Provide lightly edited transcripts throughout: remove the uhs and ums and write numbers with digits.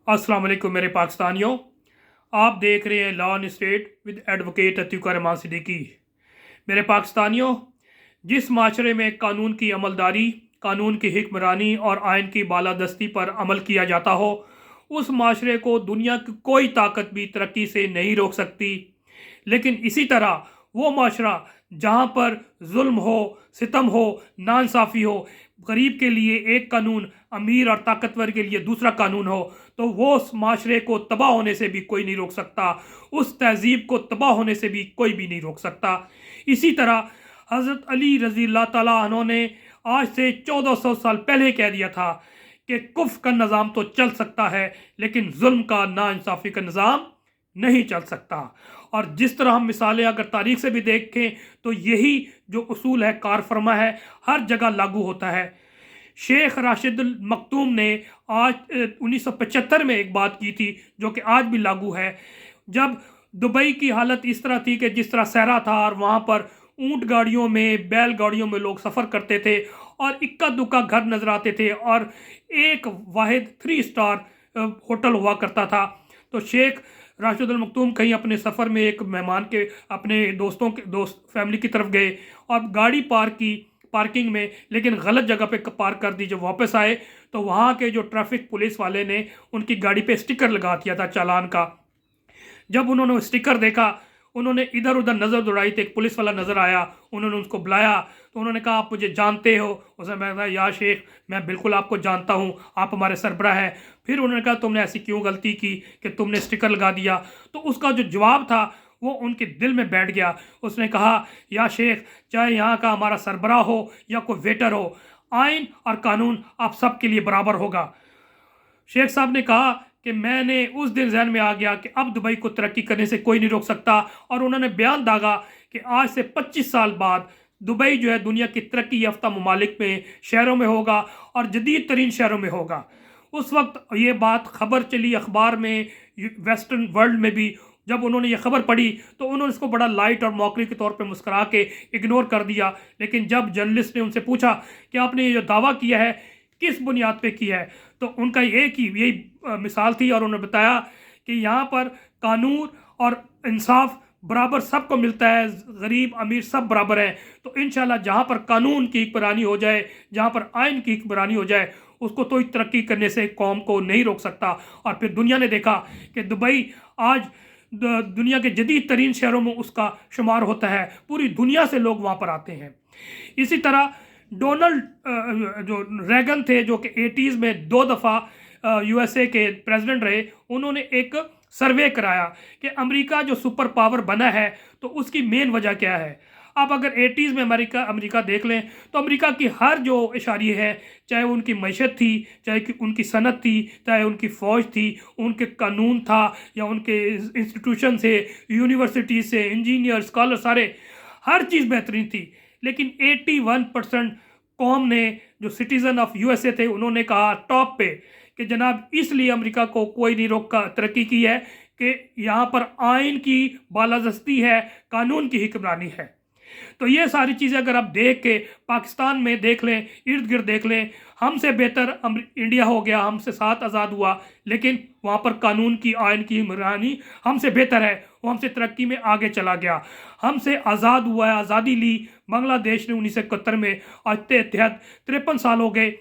अस्सलाम वालेकुम मेरे पाकिस्तानियों। आप देख रहे हैं law and state with advocate Atiqa Rehman Siddiqui. मेरे पाकिस्तानियों, जिस माशरे में कानून की अमलदारी, कानून की हिक्मरानी और आइन की बालादस्ती पर अमल किया जाता हो, उस माशरे को दुनिया की कोई ताकत भी तरक्की से नहीं रोक सकती। लेकिन इसी तरह वो माशरा जहाँ पर जुल्म हो, सितम हो, नाइंसाफ़ी हो, गरीब के लिए एक कानून, अमीर और ताकतवर के लिए दूसरा कानून हो, तो वो उस माशरे को तबाह होने से भी कोई नहीं रोक सकता, उस तहज़ीब को तबाह होने से भी कोई भी नहीं रोक सकता। इसी तरह हज़रत अली रज़ी अल्लाह ताला अन्हो ने आज से 1400 साल पहले कह दिया था कि कुफ़्र का निज़ाम तो चल सकता है, लेकिन जुल्म का, नाइंसाफ़ी का निज़ाम नहीं चल सकता। और जिस तरह हम मिसालें अगर तारीख से भी देखें तो यही जो उसूल है, कार फरमा है, हर जगह लागू होता है। शेख राशिदुल मखदूम ने आज 1975 में एक बात की थी जो कि आज भी लागू है। जब दुबई की हालत इस तरह थी कि जिस तरह सहरा था और वहाँ पर ऊंट गाड़ियों में, बैल गाड़ियों में लोग सफ़र करते थे और इक्का दुक्का घर नज़र आते थे और एक वाहिद 3 स्टार होटल हुआ करता था। तो शेख राशिदुल मखदूम कहीं अपने सफ़र में एक मेहमान के, अपने दोस्त फैमिली की तरफ गए और गाड़ी पार्किंग में, लेकिन गलत जगह पे पार्क कर दी। जब वापस आए तो वहाँ के जो ट्रैफिक पुलिस वाले ने उनकी गाड़ी पे स्टिकर लगा दिया था चालान का। जब उन्होंने स्टिकर देखा, उन्होंने इधर उधर नज़र दौड़ाई तो एक पुलिस वाला नज़र आया, उन्होंने उसको बुलाया तो उन्होंने कहा, आप मुझे जानते हो? उसने कहा, या शेख, मैं बिल्कुल आपको जानता हूँ, आप हमारे सरबराह हैं। फिर उन्होंने कहा, तुमने ऐसी क्यों गलती की कि तुमने स्टिकर लगा दिया? तो उसका जो जवाब था वो उनके दिल में बैठ गया। उसने कहा, या शेख, चाहे यहाँ का हमारा सरबराह हो या कोई वेटर हो, आइन और कानून आप सब के लिए बराबर होगा। शेख साहब ने कहा कि मैंने उस दिन जहन में आ गया कि अब दुबई को तरक्की करने से कोई नहीं रोक सकता, और उन्होंने बयान दागा कि आज से 25 साल बाद दुबई जो है दुनिया की तरक्की याफ्ता ममालिक में, शहरों में होगा और जदीद तरीन शहरों में होगा। उस वक्त ये बात खबर चली अखबार में, वेस्टर्न वर्ल्ड में भी। जब उन्होंने ये खबर पढ़ी तो उन्होंने इसको बड़ा लाइट और मौकरी के तौर पे मुस्करा के इग्नोर कर दिया। लेकिन जब जर्नलिस्ट ने उनसे पूछा कि आपने ये जो दावा किया है किस बुनियाद पे किया है, तो उनका एक ही यही मिसाल थी और उन्होंने बताया कि यहाँ पर कानून और इंसाफ बराबर सबको मिलता है, गरीब अमीर सब बराबर हैं। तो इंशाल्लाह जहाँ पर कानून की हुक्मरानी हो जाए, जहाँ पर आइन की हुक्मरानी हो जाए, उसको तो तरक्की करने से कौम को नहीं रोक सकता। और फिर दुनिया ने देखा कि दुबई आज दुनिया के जदीद तरीन शहरों में उसका शुमार होता है, पूरी दुनिया से लोग वहाँ पर आते हैं। इसी तरह डोनाल्ड जो रैगन थे, जो कि 80s में 2 दफ़ा USA के प्रेसिडेंट रहे, उन्होंने एक सर्वे कराया कि अमेरिका जो सुपर पावर बना है तो उसकी मेन वजह क्या है। अब अगर 80s में अमेरिका देख लें तो अमेरिका की हर जो इशारे है, चाहे उनकी मईशत थी, चाहे उनकी सनत थी, चाहे उनकी फ़ौज थी, उनके कानून था या उनके इंस्टीट्यूशन से, यूनिवर्सिटी से, इंजीनियर, स्कॉलर, सारे हर चीज़ बेहतरीन थी। लेकिन 81% कौम ने, जो सिटीज़न ऑफ USA थे, उन्होंने कहा टॉप पे कि जनाब इसलिए अमेरिका को कोई नहीं रोका तरक्की की है कि यहाँ पर आइन की बालादस्ती है, कानून की हुक्मरानी है। तो ये सारी चीज़ें अगर आप देख के पाकिस्तान में देख लें, इर्द गिर्द देख लें, हमसे बेहतर इंडिया हो गया, हमसे साथ आज़ाद हुआ, लेकिन वहाँ पर कानून की, आइन की हुक्मरानी हमसे बेहतर है, वो हमसे तरक्की में आगे चला गया। हमसे आज़ाद हुआ है, आज़ादी ली बांग्लादेश ने 1971 में, आज 53 साल हो गए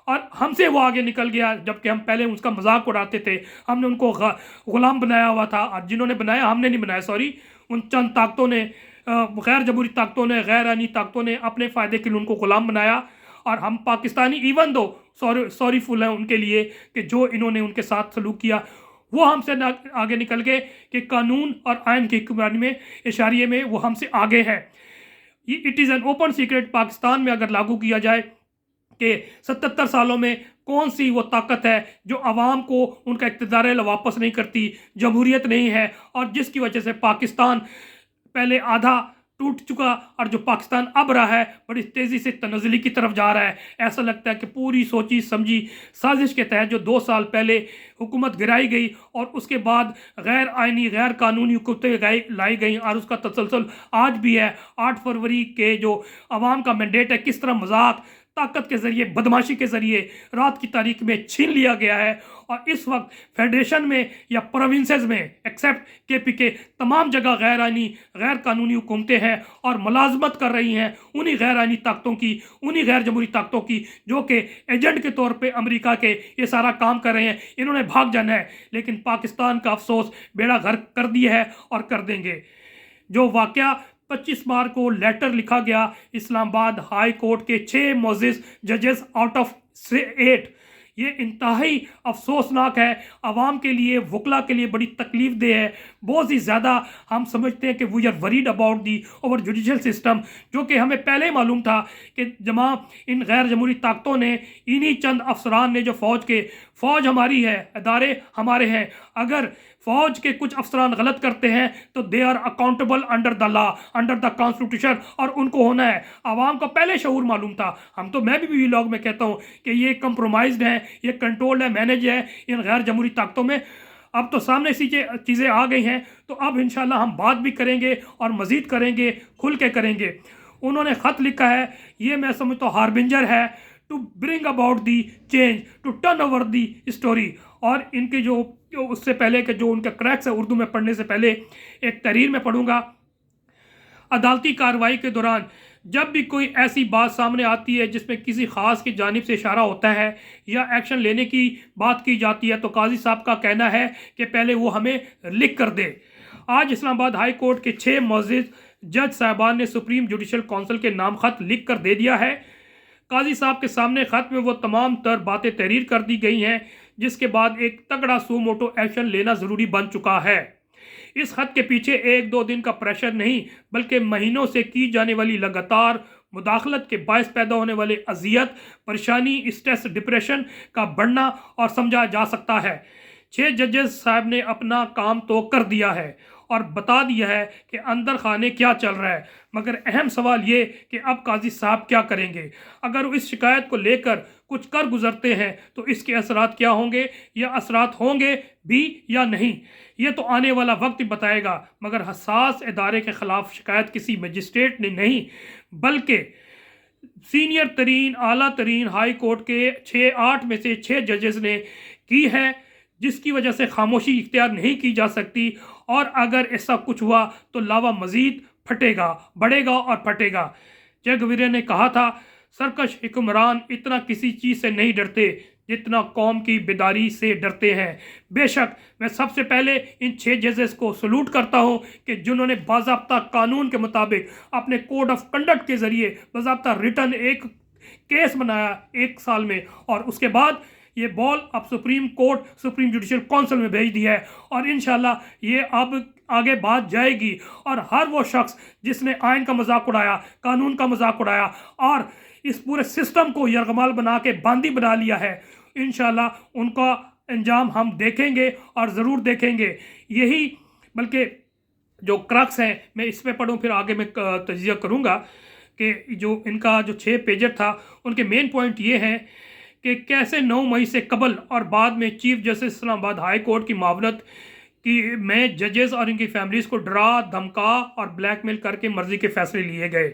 और हमसे वो आगे निकल गया, जबकि हम पहले उसका मजाक उड़ाते थे। हमने उनको ग़ुलाम बनाया हुआ था, और जिन्होंने बनाया, हमने नहीं बनाया, सॉरी, उन चंद ताकतों ने, गैर जमहूरी ताकतों ने, गैर आइनी ताकतों ने अपने फ़ायदे के लिए उनको ग़ुलाम बनाया। और हम पाकिस्तानी इवन दो सॉरीफुल हैं उनके लिए कि जो इन्होंने उनके साथ सलूक किया, वो हमसे आगे निकल गए कि कानून और आइन की हुक्मरानी में, इशारे में वो हमसे आगे है। It is an open secret, Pakistan में अगर लागू किया जाए कि 77 सालों में कौन सी वो ताकत है जो आवाम को उनका इक़्तिदार वापस नहीं करती, जमहूरियत नहीं है, और जिसकी वजह से पाकिस्तान पहले आधा टूट चुका और जो पाकिस्तान अब रहा है बड़ी तेज़ी से तनज़्ज़ुली की तरफ जा रहा है। ऐसा लगता है कि पूरी सोची समझी साजिश के तहत जो 2 साल पहले हुकूमत गिराई गई और उसके बाद गैर आइनी, गैर कानूनी हुकूमतें लाई गई, और उसका तसलसल आज भी है। 8 फरवरी के जो आवाम का मैंडेट है, किस तरह मजाक طاقت کے ذریعے بدماشی کے ذریعے رات کی تاریخ میں چھین لیا گیا ہے، اور اس وقت فیڈریشن میں یا پروونسز میں ایکسیپٹ کے پی کے تمام جگہ غیر آئینی غیر قانونی حکومتیں ہیں اور ملازمت کر رہی ہیں انہی غیر آئینی طاقتوں کی، انہی غیر جمہوری طاقتوں کی جو کہ ایجنٹ کے طور پہ امریکہ کے یہ سارا کام کر رہے ہیں۔ انہوں نے بھاگ جانا ہے، لیکن پاکستان کا افسوس بیڑا غرق کر دیا ہے اور کر دیں گے۔ جو واقعہ 25 مارچ کو لیٹر لکھا گیا اسلام آباد ہائی کورٹ کے 6 معزز ججز آؤٹ آف 8، یہ انتہائی افسوسناک ہے، عوام کے لیے، وکلا کے لیے بڑی تکلیف دہ ہے۔ بہت ہی زیادہ ہم سمجھتے ہیں کہ we are worried about the over judicial system, جو کہ ہمیں پہلے معلوم تھا کہ جماع ان غیر جمہوری طاقتوں نے، انہی چند افسران نے جو فوج ہماری ہے، ادارے ہمارے ہیں، اگر فوج کے کچھ افسران غلط کرتے ہیں تو they are accountable under the law, under the constitution, اور ان کو ہونا ہے۔ عوام کو پہلے شعور معلوم تھا، میں بھی ولاگ میں کہتا ہوں کہ یہ کمپرومائزڈ ہے، یہ کنٹرولڈ ہے، مینج ہے ان غیر جمہوری طاقتوں میں۔ اب تو سامنے سی چیزیں آ گئی ہیں، تو اب انشاءاللہ ہم بات بھی کریں گے اور مزید کریں گے، کھل کے کریں گے۔ انہوں نے خط لکھا ہے، یہ میں سمجھتا ہوں ہاربنجر ہے to bring about the change, to turn over the story. اور ان کے جو اس سے پہلے کہ جو ان کا کریکس ہے اردو میں پڑھنے سے پہلے ایک تحریر میں پڑھوں گا۔ عدالتی کارروائی کے دوران جب بھی کوئی ایسی بات سامنے آتی ہے جس میں کسی خاص کی جانب سے اشارہ ہوتا ہے یا ایکشن لینے کی بات کی جاتی ہے، تو قاضی صاحب کا کہنا ہے کہ پہلے وہ ہمیں لکھ کر دے۔ آج اسلام آباد ہائی کورٹ کے 6 معزز جج صاحبان نے سپریم جوڈیشل کونسل کے نام خط لکھ کر دے دیا ہے۔ قاضی صاحب کے سامنے خط میں وہ تمام تر باتیں تحریر کر دی گئی ہیں، جس کے بعد ایک تگڑا سو موٹو ایکشن لینا ضروری بن چکا ہے۔ اس خط کے پیچھے 1-2 دن کا پریشر نہیں، بلکہ مہینوں سے کی جانے والی لگاتار مداخلت کے باعث پیدا ہونے والے اذیت، پریشانی، اسٹریس، ڈپریشن کا بڑھنا اور سمجھا جا سکتا ہے۔ 6 ججز صاحب نے اپنا کام تو کر دیا ہے اور بتا دیا ہے کہ اندر خانے کیا چل رہا ہے، مگر اہم سوال یہ کہ اب قاضی صاحب کیا کریں گے؟ اگر وہ اس شکایت کو لے کر کچھ کر گزرتے ہیں تو اس کے اثرات کیا ہوں گے، یا اثرات ہوں گے بھی یا نہیں، یہ تو آنے والا وقت ہی بتائے گا۔ مگر حساس ادارے کے خلاف شکایت کسی مجسٹریٹ نے نہیں، بلکہ سینئر ترین، اعلیٰ ترین ہائی کورٹ کے 8 میں سے 6 ججز نے کی ہے، جس کی وجہ سے خاموشی اختیار نہیں کی جا سکتی، اور اگر ایسا کچھ ہوا تو لاوا مزید پھٹے گا، بڑھے گا اور پھٹے گا۔ چے گویرا نے کہا تھا، سرکش حکمران اتنا کسی چیز سے نہیں ڈرتے جتنا قوم کی بیداری سے ڈرتے ہیں۔ بے شک میں سب سے پہلے ان 6 ججز کو سلوٹ کرتا ہوں کہ جنہوں نے باضابطہ قانون کے مطابق اپنے کوڈ آف کنڈکٹ کے ذریعے باضابطہ ریٹن ایک کیس بنایا 1 سال میں، اور اس کے بعد یہ بال اب supreme court, supreme judicial council میں بھیج دی ہے، اور انشاءاللہ یہ اب آگے بات جائے گی، اور ہر وہ شخص جس نے آئین کا مذاق اڑایا، قانون کا مذاق اڑایا اور اس پورے سسٹم کو یرغمال بنا کے باندی بنا لیا ہے، انشاءاللہ ان کا انجام ہم دیکھیں گے اور ضرور دیکھیں گے۔ یہی بلکہ جو کرکس ہیں، میں اس پہ پڑھوں پھر آگے میں تجزیہ کروں گا، کہ جو ان کا جو 6 پیجر تھا ان کے مین پوائنٹ یہ ہیں کہ کیسے 9 مئی سے قبل اور بعد میں چیف جسٹس اسلام آباد ہائی کورٹ کی معاونت میں ججز اور ان کی فیملیز کو ڈرا، دھمکا اور بلیک میل کر کے مرضی کے فیصلے لیے گئے۔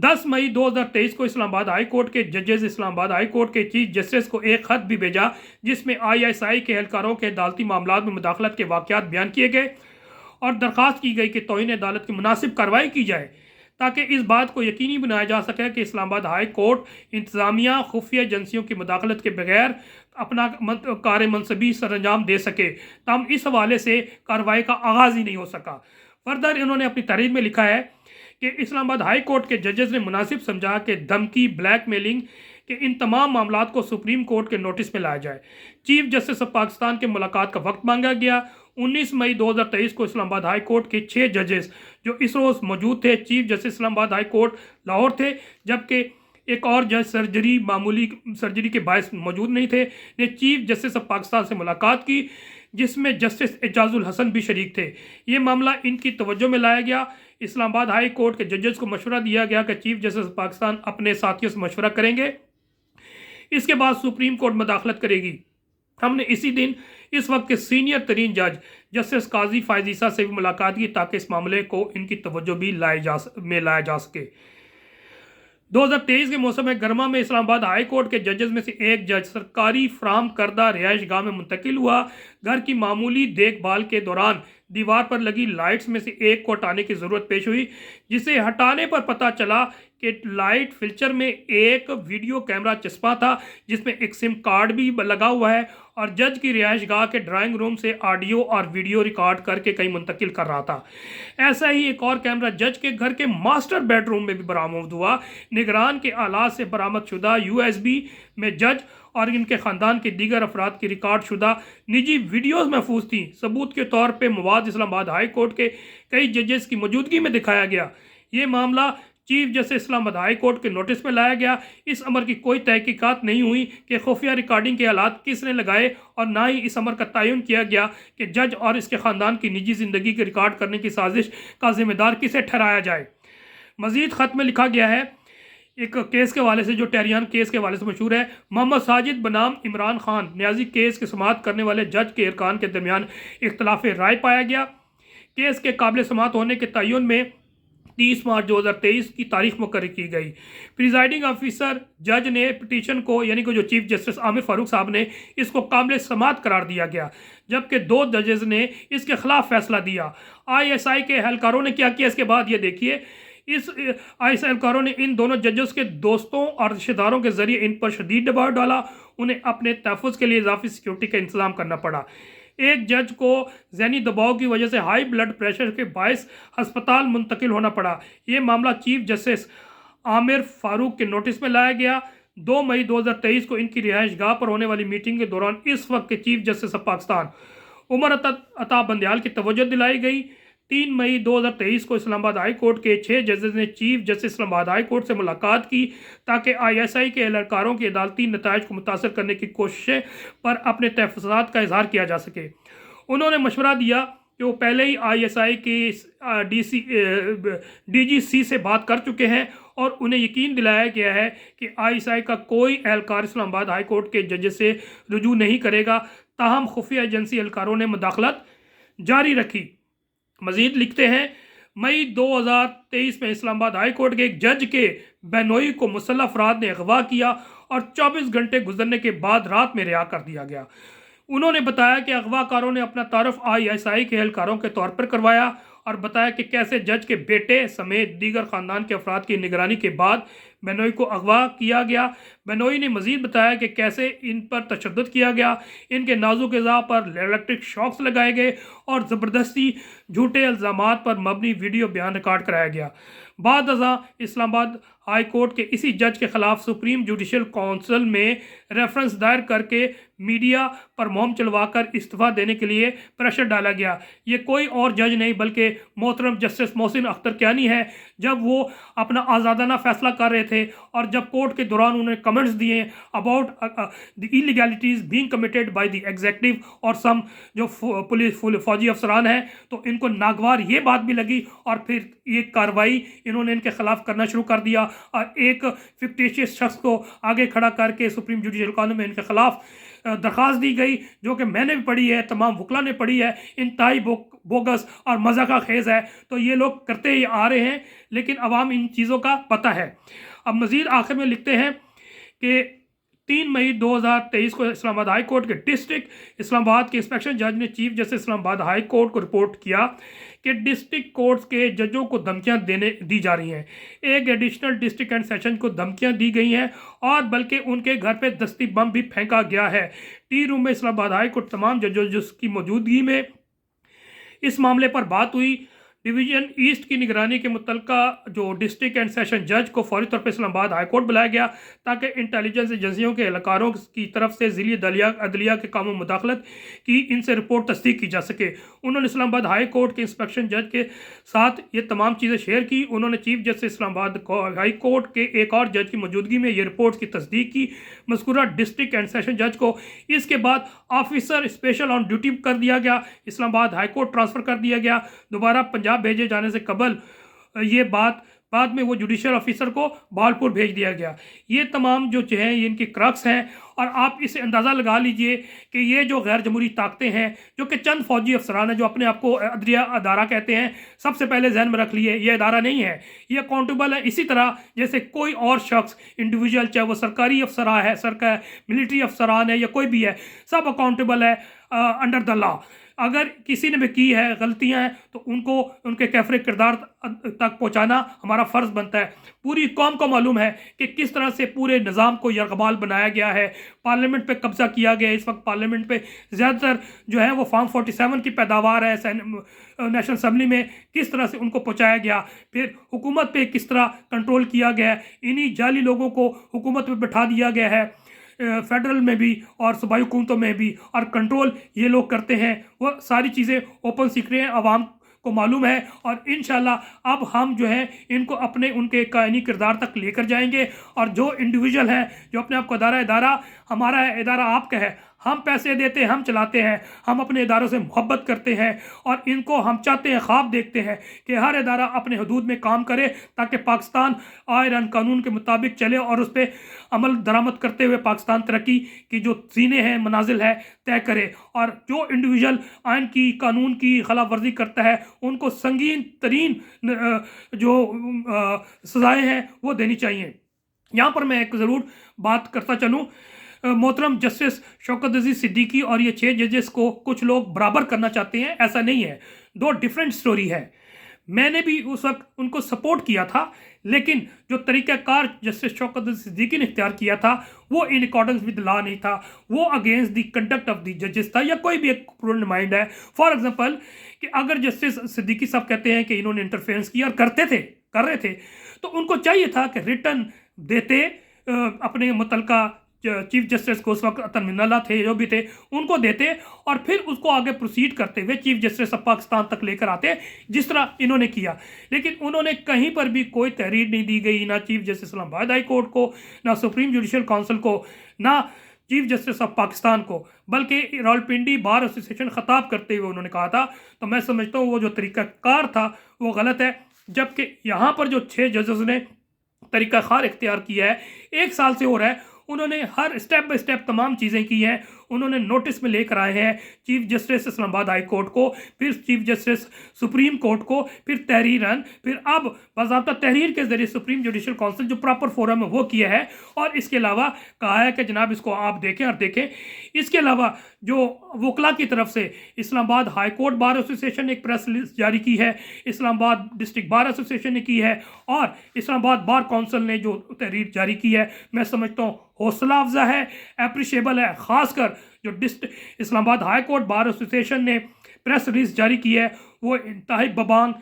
10 مئی 2023 کو اسلام آباد ہائی کورٹ کے ججز اسلام آباد ہائی کورٹ کے چیف جسٹس کو ایک خط بھی بھیجا، جس میں ISI کے اہلکاروں کے عدالتی معاملات میں مداخلت کے واقعات بیان کیے گئے اور درخواست کی گئی کہ توہین عدالت کی مناسب کارروائی کی جائے، تاکہ اس بات کو یقینی بنایا جا سکے کہ اسلام آباد ہائی کورٹ انتظامیہ خفیہ ایجنسیوں کی مداخلت کے بغیر اپنا کار منصبی سر انجام دے سکے، تاہم اس حوالے سے کارروائی کا آغاز ہی نہیں ہو سکا۔ فردر انہوں نے اپنی تحریر میں لکھا ہے کہ اسلام آباد ہائی کورٹ کے ججز نے مناسب سمجھا کہ دھمکی، بلیک میلنگ کہ ان تمام معاملات کو سپریم کورٹ کے نوٹس میں لایا جائے۔ چیف جسٹس آف پاکستان کے ملاقات کا وقت مانگا گیا۔ 19 مئی 2023 کو اسلام آباد ہائی کورٹ کے 6 ججز جو اس روز موجود تھے، چیف جسٹس اسلام آباد ہائی کورٹ لاہور تھے، جبکہ ایک اور جج معمولی سرجری کے باعث موجود نہیں تھے، نے چیف جسٹس آف پاکستان سے ملاقات کی، جس میں جسٹس اعجاز الحسن بھی شریک تھے۔ یہ معاملہ ان کی توجہ میں لایا گیا۔ اسلام آباد ہائی کورٹ کے ججز کو مشورہ دیا گیا کہ چیف جسٹس پاکستان اپنے ساتھیوں سے مشورہ کریں گے، اس کے بعد سپریم کورٹ مداخلت کرے گی۔ ہم نے اسی دن اس وقت کے سینئر ترین جج جسٹس قاضی فائز عیسیٰ سے بھی ملاقات کی، تاکہ اس معاملے کو ان کی توجہ بھی لایا جا سکے۔ 2023 के मौसम गर्मा में इस्लामाबाद हाई कोर्ट के जजेस में से एक जज सरकारी फराहम करदा रिहाइश गाह में मुंतकिल हुआ। घर की मामूली देखभाल के दौरान दीवार पर लगी लाइट्स में से एक को हटाने की ज़रूरत पेश हुई, जिसे हटाने पर पता चला कि लाइट फिल्टर में एक वीडियो कैमरा चस्पा था जिसमें एक सिम कार्ड भी लगा हुआ है और जज की रिहाइश गाह के ड्राइंग रूम से ऑडियो और वीडियो रिकॉर्ड करके कहीं मुंतकिल कर रहा था। ऐसा ही एक और कैमरा जज के घर के मास्टर बेडरूम में भी बरामद हुआ। निगरान के आलात से बरामद शुदा USB में जज और इनके ख़ानदान के दीगर अफराद की रिकॉर्ड शुदा निजी वीडियोज़ महफूज थी। सबूत के तौर पर मवाद इस्लामाबाद हाई कोर्ट के कई जजेस की मौजूदगी में दिखाया गया। ये मामला chief justice Islamabad high court के नोटिस में लाया गया। इस अमर की कोई तहकीकात नहीं हुई कि खुफिया रिकॉर्डिंग के हालात किसने लगाए और ना ही इस अमर का तयन किया गया कि जज और इसके ख़ानदान की निजी ज़िंदगी के रिकॉर्ड करने की साजिश का जिम्मेदार किसे ठहराया जाए। मज़ीद ख़त में लिखा गया है एक केस के हवाले से जो टेहरियान केस के हवाले से मशहूर है। मोहम्मद साजिद बनाम इमरान खान न्याजी केस की समाअत करने वाले जज के अरकान के दरमियान इख्तलाफ राय पाया गया। केस के काबिल समाअत होने के तयन में 30 मार्च 2023 की तारीख मुकर्रर की गई। प्रिजाइडिंग ऑफिसर जज ने पिटीशन को यानी कि जो चीफ जस्टिस आमिर फारूक साहब ने इसको काबिल समाअत करार दिया गया, जबकि 2 जजेस ने इसके खिलाफ फैसला दिया। ISI के एहलकारों ने क्या किया इसके बाद ये देखिए। इस ISI एहलकारों ने इन दोनों जजेस के दोस्तों और रिश्तेदारों के जरिए इन पर शदीद दबाव डाला। उन्हें अपने तहफ़्फ़ुज़ के लिए इजाफी सिक्योरिटी का इंतजाम करना पड़ा। एक जज को ज़हनी दबाव की वजह से हाई ब्लड प्रेशर के बायस अस्पताल मुंतकिल होना पड़ा। ये मामला चीफ जस्टिस आमिर फारूक के नोटिस में लाया गया। 2 मई 2023 को इनकी रिहाइश गाह पर होने वाली मीटिंग के दौरान इस वक्त के chief justice of Pakistan Umar Ata Bandial की तवज्जो दिलाई गई। 3 मई 2023 को इस्लामाबाद हाई कोर्ट के 6 जजेस ने chief justice Islamabad high court से मुलाकात की ताकि ISI के एहलकारों के अदालती नताइज को मुतासर करने की कोशिशें पर अपने तहफ़्फ़ुज़ात का इजहार किया जा सके। उन्होंने मशवरा दिया कि वो पहले ही ISI के DGC से बात कर चुके हैं और उन्हें यकीन दिलाया गया है कि ISI का कोई एहलकार इस्लामाबाद हाई कोर्ट के जजेस से रुजू नहीं करेगा। ताहम खुफिया एजेंसी एहलकारों ने मुदाखलत जारी रखी। मज़ीद लिखते हैं, मई 2023 में इस्लामाबाद हाई कोर्ट के एक जज के बेनोई को मुसल्लह अफराद ने अगवा किया और 24 घंटे गुजरने के बाद रात में रिहा कर दिया गया। उन्होंने बताया कि अगवाकारों ने अपना तारुफ ISI के एहलकारों के तौर पर करवाया और बताया कि कैसे जज के बेटे समेत दीगर ख़ानदान के अफराद की निगरानी के बाद बेनोई को अगवा किया गया। बेनोई ने मज़ीद बताया कि कैसे इन पर तशद्दुद किया गया, इनके नाजुक अज़ा पर इलेक्ट्रिक शॉक्स लगाए गए और ज़बरदस्ती झूठे इल्ज़ामात पर मबनी वीडियो बयान रिकॉर्ड कराया गया। बाद अज़ा इस्लामाबाद हाई कोर्ट के इसी जज के खिलाफ सुप्रीम जुडिशल काउंसिल में रेफरेंस दायर करके मीडिया पर मुहिम चलवाकर इस्तीफ़ा देने के लिए प्रेशर डाला गया। ये कोई और जज नहीं बल्कि मोहतरम जस्टिस मोहसिन अख्तर कियानी है। जब वो अपना आज़ादाना फैसला कर रहे थे और जब कोर्ट के दौरान उन्होंने कमेंट्स दिए about the illegalities being committed by the executive और सम जो पुलिस फौजी अफसरान हैं, तो इनको नागवार ये बात भी लगी और फिर ये कार्रवाई इन्होंने इनके खिलाफ करना शुरू कर दिया और एक फिक्टिशियस शख्स को आगे खड़ा करके सुप्रीम जुडिशल कानून में इनके खिलाफ दरख्वास्त दी गई, जो कि मैंने भी पढ़ी है, तमाम वकला ने पढ़ी है। इंतहाई बोगस और मज़ाक़ा खेज़ है। तो ये लोग करते ही आ रहे हैं, लेकिन अवाम इन चीज़ों का पता है। अब मज़ीद आखिर में लिखते हैं कि 3 मई 2023 को इस्लामाबाद हाई कोर्ट के डिस्ट्रिक्ट इस्लामाबाद के इंस्पेक्शन जज ने chief justice Islamabad high court को रिपोर्ट किया कि डिस्ट्रिक्ट कोर्ट्स के जजों को धमकियां दी जा रही हैं। एक एडिशनल डिस्ट्रिक्ट एंड सेशन को धमकियां दी गई हैं और बल्कि उनके घर पे दस्ती बम भी फेंका गया है। टी रूम में इस्लामाबाद हाई कोर्ट तमाम जजों की मौजूदगी में इस मामले पर बात हुई। डिवीज़न ईस्ट की निगरानी के मुतल्लिका जो डिस्ट्रिक्ट एंड सेशन जज को फौरी तौर पर इस्लामाबाद हाई कोर्ट बुलाया गया ताकि इंटेलिजेंस एजेंसियों के एहलकारों की तरफ से ज़िली अदलिया के कामों में मुदाखलत की इनसे रिपोर्ट तस्दीक की जा सके। उन्होंने इस्लामाबाद हाई कोर्ट के इंस्पेक्शन जज के साथ ये तमाम चीज़ें शेयर की। उन्होंने chief justice Islamabad high court के एक और जज की मौजूदगी में ये रिपोर्ट की तस्दीक की मज़कूरा डिस्ट्रिक्ट एंड सेशन जज को। इसके बाद ऑफिसर स्पेशल ऑन ड्यूटी कर दिया गया, इस्लामाबाद हाई कोर्ट ट्रांसफ़र कर दिया गया। दोबारा पंजाब भेजे जाने से कबल ये बात بعد में वो जुडिशल ऑफिसर को बहावलपुर भेज दिया गया। ये तमाम जो है ये इनकी क्रक्स हैं, और आप इसे अंदाज़ा लगा लीजिए कि ये जो गैर जमहूरी ताकतें हैं, जो कि चंद फौजी अफसरान हैं जो अपने आप को अदलिया अदारा कहते हैं, सबसे पहले जहन में रख लिए ये अदारा नहीं है, ये अकाउंटेबल है इसी तरह जैसे कोई और शख्स इंडिविजुअल, चाहे वो सरकारी अफसरा है, सरकार मिलिट्री अफसरान है या कोई भी है, सब अकाउंटेबल है अंडर द लॉ। अगर किसी ने भी की है गलतियां हैं तो उनको उनके कैफरे किरदार तक पहुंचाना हमारा फ़र्ज़ बनता है। पूरी कौम को मालूम है कि किस तरह से पूरे निज़ाम को यरगमाल बनाया गया है, पार्लियामेंट पे कब्ज़ा किया गया है। इस वक्त पार्लियामेंट पे ज़्यादातर जो है वो फार्म 47 की पैदावार है, नेशनल असम्बली में किस तरह से उनको पहुंचाया गया, फिर हुकूमत पे किस तरह कंट्रोल किया गया है, इन्हीं जाली लोगों को हुकूमत में बैठा दिया गया है, फेडरल में भी और सूबाई हुकूमतों में भी, और कंट्रोल ये लोग करते हैं। वो सारी चीज़ें ओपन सीक्रेट हैं, आवाम को मालूम है, और इंशाल्लाह अब हम जो है इनको अपने उनके कायनी किरदार तक लेकर जाएंगे। और जो इंडिविजुअल हैं जो अपने आप को इदारा हमारा है, इदारा आपका है, हम पैसे देते हैं, हम चलाते हैं, हम अपने इदारों से मोहब्बत करते हैं, और इनको हम चाहते हैं, ख्वाब देखते हैं कि हर इदारा अपने हदूद में काम करे ताकि पाकिस्तान आयरन कानून के मुताबिक चले और उस पर अमल दरामद करते हुए पाकिस्तान तरक्की की जो सीने हैं, मनाजिल है, तय करे। और जो इंडिविजुअल आइन की, कानून की खिलाफ वर्जी करता है उनको संगीन तरीन जो सज़ाएँ हैं वो देनी चाहिए। यहाँ पर मैं एक ज़रूर बात करता चलूँ, मोहतरम जस्टिस शौकत अजीज़ सिद्दीकी और ये 6 जजेस को कुछ लोग बराबर करना चाहते हैं, ऐसा नहीं है, दो डिफरेंट स्टोरी है। मैंने भी उस वक्त उनको सपोर्ट किया था, लेकिन जो तरीक़ाकार जस्टिस शौकत अजीज़ सिद्दीकी ने इख्तियार किया था वो इन अकॉर्डेंस विद लॉ नहीं था, वो against the conduct of the जजेस था, या कोई भी एक प्रूडेंट माइंड है। फॉर एग्जांपल कि अगर जस्टिस सिद्दीकी साहब कहते हैं कि इन्होंने इंटरफेरेंस किया और कर रहे थे, तो उनको चाहिए था कि रिटर्न देते अपने मुतलका चीफ जस्टिस को, उस वक्त अतन मिन्नल्लाह थे, जो भी थे, उनको देते और फिर उसको आगे प्रोसीड करते हुए चीफ जस्टिस ऑफ पाकिस्तान तक लेकर आते, जिस तरह इन्होंने किया। लेकिन उन्होंने कहीं पर भी कोई तहरीर नहीं दी गई, ना chief justice Islamabad high court को, ना सुप्रीम जुडिशल काउंसिल को, ना चीफ जस्टिस ऑफ पाकिस्तान को, बल्कि रावलपिंडी बार एसोसिएशन खिताब करते हुए उन्होंने कहा था। तो मैं समझता हूँ वो जो तरीक़ाकार था वो गलत है, जबकि यहाँ पर जो 6 जजेस ने तरीक़ाकार इख्तियार किया है, 1 साल से हो रहा है, उन्होंने हर स्टेप बाय स्टेप तमाम चीज़ें की हैं। उन्होंने नोटिस में लेकर आए हैं chief justice Islamabad high court को, फिर चीफ जस्टिस सुप्रीम कोर्ट को, फिर तहरीरन, फिर अब बाज़ाब्ता तहरीर के ज़रिए सुप्रीम जुडिशल काउंसिल जो प्रॉपर फोरम है वो किया है। और इसके अलावा कहा है कि जनाब इसको आप देखें और देखें। इसके अलावा जो वकला की तरफ से Islamabad high court bar association ने एक प्रेस रिलीज जारी की है, इस्लामाबाद डिस्ट्रिक्ट बार एसोसिएशन ने की है, और इस्लामाबाद बार काउंसिल ने जो तहरीर जारी की है, मैं समझता हूँ हौसला अफजा है, अप्रिशिएबल है। ख़ासकर जो Islamabad high court bar association ने प्रेस रिलीज जारी की है वो इंतहाई बबांग,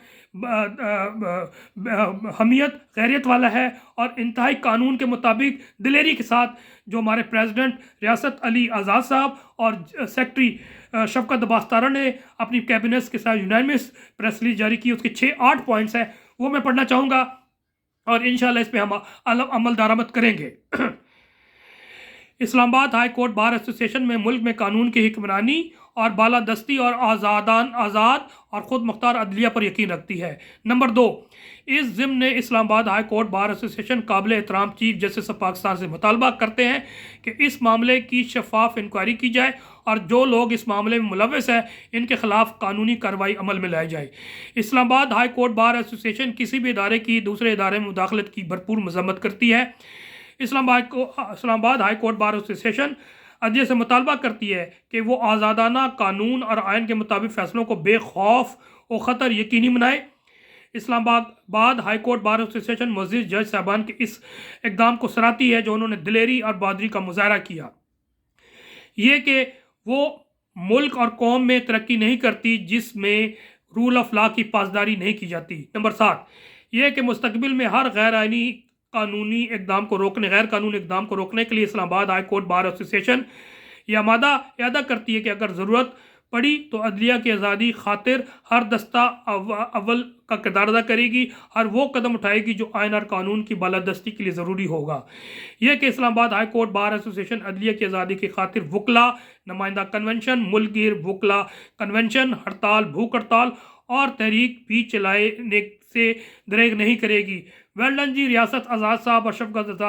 हमियत, खैरियत वाला है, और इंतहाई कानून के मुताबिक दिलेरी के साथ जो हमारे प्रेसिडेंट रियासत अली आज़ाद साहब और सेक्रेटरी शफकत अब्बास तारा ने अपनी कैबिनेट के साथ यूनानिमस प्रेस रिलीज जारी की। उसके 6-8 पॉइंट्स हैं, वो मैं पढ़ना चाहूँगा और इंशाल्लाह इस पर हम अमल दरामद करेंगे। Islamabad high court bar association में मुल्क में कानून की हिक्मरानी और बालादस्ती और आज़ाद और ख़ुद मुख्तार अदलिया पर यकीन रखती है। नंबर 2, इस ज़िम्न ने Islamabad high court bar association काबिल एहतराम चीफ जस्टिस ऑफ पाकिस्तान से मुतालबा करते हैं कि इस मामले की शफाफ इंक्वायरी की जाए और जो लोग इस मामले में मुलव्वस हैं इनके खिलाफ कानूनी कार्रवाई अमल में लाई जाए। Islamabad high court bar association किसी भी इदारे की दूसरे इदारे में मुदाखलत की भरपूर मजम्मत करती है। Islamabad high court bar association अदलिया से मुतालबा करती है कि वो आज़ादाना कानून और आइन के मुताबिक फ़ैसलों को बेखौफ और ख़तर यकीनी बनाए। Islamabad high court bar association मुअज़्ज़िज़ जज साहबान के इस इक़दाम को सराहती है जो उन्होंने दिलेरी और बहादुरी का मुज़ाहरा किया। ये कि वो मुल्क और कौम में तरक्की नहीं करती जिसमें रूल ऑफ लॉ की पासदारी नहीं की जाती। नंबर 7, ये कि मुस्तकबिल में हर गैर आइनी कानूनी इक़दाम को रोकने गैर कानूनी इक़दाम को रोकने के लिए Islamabad high court bar association यह अदा करती है कि अगर ज़रूरत पड़ी तो अदलिया की आज़ादी खातिर हर दस्ता अव्वल का किरदार अदा करेगी, हर वो कदम उठाएगी जो आइन और कानून की बालादस्ती के लिए ज़रूरी होगा। यह कि Islamabad high court bar association अदलिया की आज़ादी की खातिर वकला नुमाइंदा कन्वेंशन, मुल्कगीर वकला कन्वेंशन, हड़ताल, भूख हड़ताल और तहरीक भी चलाने سے دریغ نہیں کرے گی۔ ویل ڈن جی ریاست آزاد صاحب اور شفقت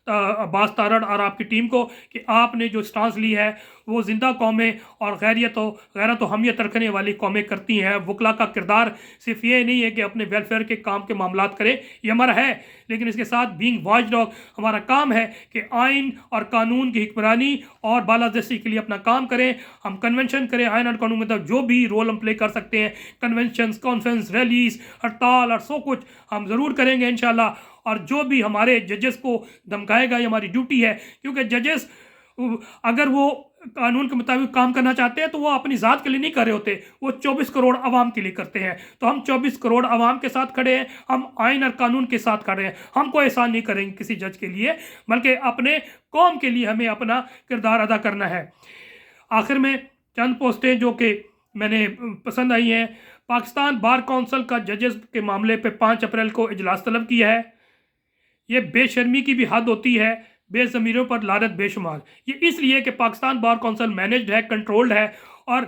عباس تارڑ اور آپ کی ٹیم کو کہ آپ نے جو سٹانس لی ہے وہ زندہ قومیں اور غیرت و حمیت رکھنے والی قومیں کرتی ہیں۔ وکلا کا کردار صرف یہ نہیں ہے کہ اپنے ویلفیئر کے کام کے معاملات کرے، یہ ہمارا ہے، لیکن اس کے ساتھ بینگ واچ ڈاگ ہمارا کام ہے کہ آئین اور قانون کی حکمرانی اور بالادستی کے لیے اپنا کام کریں۔ ہم کنونشن کریں، آئین اور قانون میں جو بھی رول ہم پلے کر سکتے ہیں، کنونشنز، کانفرنس، ریلیز، ہڑتال اور سو کچھ ہم ضرور کریں گے انشاءاللہ۔ اور جو بھی ہمارے ججز کو دھمکائے گا یہ ہماری ڈیوٹی ہے، کیونکہ ججز اگر وہ قانون کے مطابق کام کرنا چاہتے ہیں تو وہ اپنی ذات کے لیے نہیں کر رہے ہوتے، وہ 24 کروڑ عوام کے لیے کرتے ہیں۔ تو ہم 24 کروڑ عوام کے ساتھ کھڑے ہیں، ہم آئین اور قانون کے ساتھ کھڑے ہیں۔ ہم کوئی احسان نہیں کریں گے کسی جج کے لیے، بلکہ اپنے قوم کے لیے ہمیں اپنا کردار ادا کرنا ہے۔ آخر میں چند پوسٹیں جو کہ میں نے پسند آئی ہیں۔ پاکستان بار کونسل کا ججز کے معاملے پہ 5 اپریل کو اجلاس طلب کیا ہے۔ یہ بے شرمی کی بھی حد ہوتی ہے، بے ضمیروں پر لعنت بے شمار۔ یہ اس لیے کہ پاکستان بار کونسل مینجڈ ہے، کنٹرولڈ ہے، اور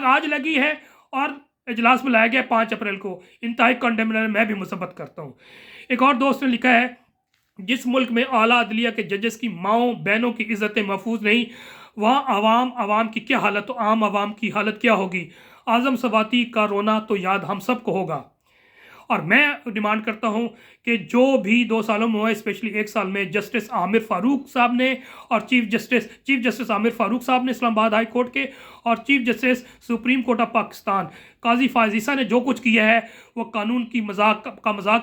آج لگی ہے اور اجلاس میں لایا گیا 5 اپریل کو۔ انتہائی کنڈیمنر میں بھی مثبت کرتا ہوں۔ ایک اور دوست نے لکھا ہے، جس ملک میں اعلیٰ عدلیہ کے ججز کی ماؤں بہنوں کی عزتیں محفوظ نہیں، وہاں عوام کی کیا حالت، تو عام عوام کی حالت کیا ہوگی۔ اعظم سواتی کا رونا تو یاد ہم سب کو ہوگا۔ اور میں ڈیمانڈ کرتا ہوں کہ جو بھی 2 سالوں میں ہوئے، اسپیشلی 1 سال میں، جسٹس عامر فاروق صاحب نے اور چیف جسٹس عامر فاروق صاحب نے اسلام آباد ہائی کورٹ کے، اور chief justice supreme court of Pakistan قاضی فائز عیسیٰ نے جو کچھ کیا ہے وہ قانون کی مذاق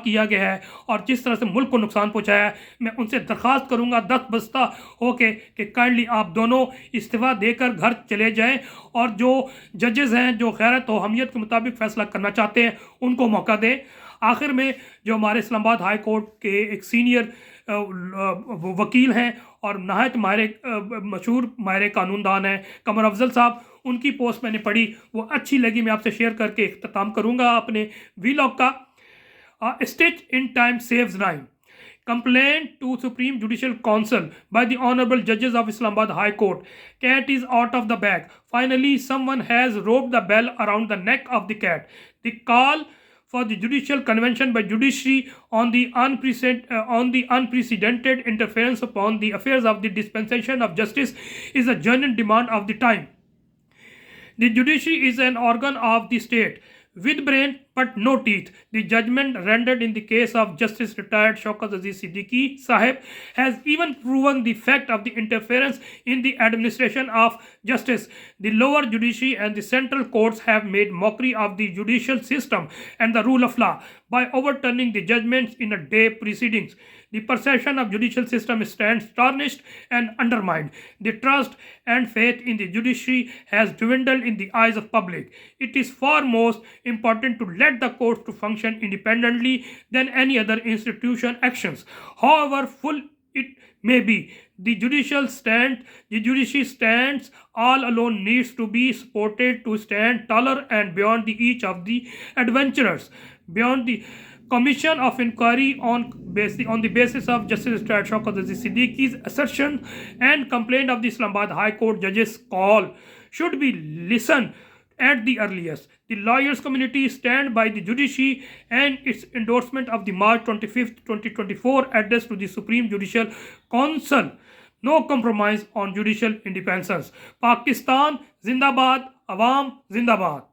کیا گیا ہے، اور جس طرح سے ملک کو نقصان پہنچایا ہے۔ میں ان سے درخواست کروں گا دست بستہ ہو کے کہ کائنڈلی آپ دونوں استعفیٰ دے کر گھر چلے جائیں، اور جو ججز ہیں جو غیرت و حمیت کے مطابق فیصلہ کرنا چاہتے ہیں ان کو موقع دیں۔ آخر میں جو ہمارے اسلام آباد ہائی کورٹ کے ایک سینئر وکیل ہیں اور نہایت مشہور ماہر قانون دان ہیں، قمر افضل صاحب، ان کی پوسٹ میں نے پڑھی، وہ اچھی لگی، میں آپ سے شیئر کر کے اختتام کروں گا اپنے ویلاگ کا۔ Stitch in time saves time. Complaint to Supreme Judicial Council by the Honorable Judges of Islamabad High Court. Cat is out of the bag. Finally, someone has roped the bell around the neck of the cat. The call for the judicial convention by judiciary on the unprecedented interference upon the affairs of the dispensation of justice is a genuine demand of the time. The judiciary is an organ of the state, with brain but no teeth. The judgment rendered in the case of Justice retired Shaukat Aziz Siddiqui Sahib has even proven the fact of the interference in the administration of justice. The lower judiciary and the central courts have made mockery of the judicial system and the rule of law by overturning the judgments in a day proceedings. The perception of judicial system stands tarnished and undermined. The trust and faith in the judiciary has dwindled in the eyes of public. It is far most important to let the courts to function independently than any other institution actions. However full it may be, the judiciary stands all alone needs to be supported to stand taller and beyond the each of the adventurers. Beyond the Commission of Inquiry on the basis of Justice retired Shaukat Aziz Siddiqui's assertion and complaint of the Islamabad High Court judges' call should be listened at the earliest. The lawyers community stand by the judiciary and its endorsement of the March 25, 2024 address to the Supreme Judicial Council. No compromise on judicial independence. Pakistan Zindabad, Awam Zindabad.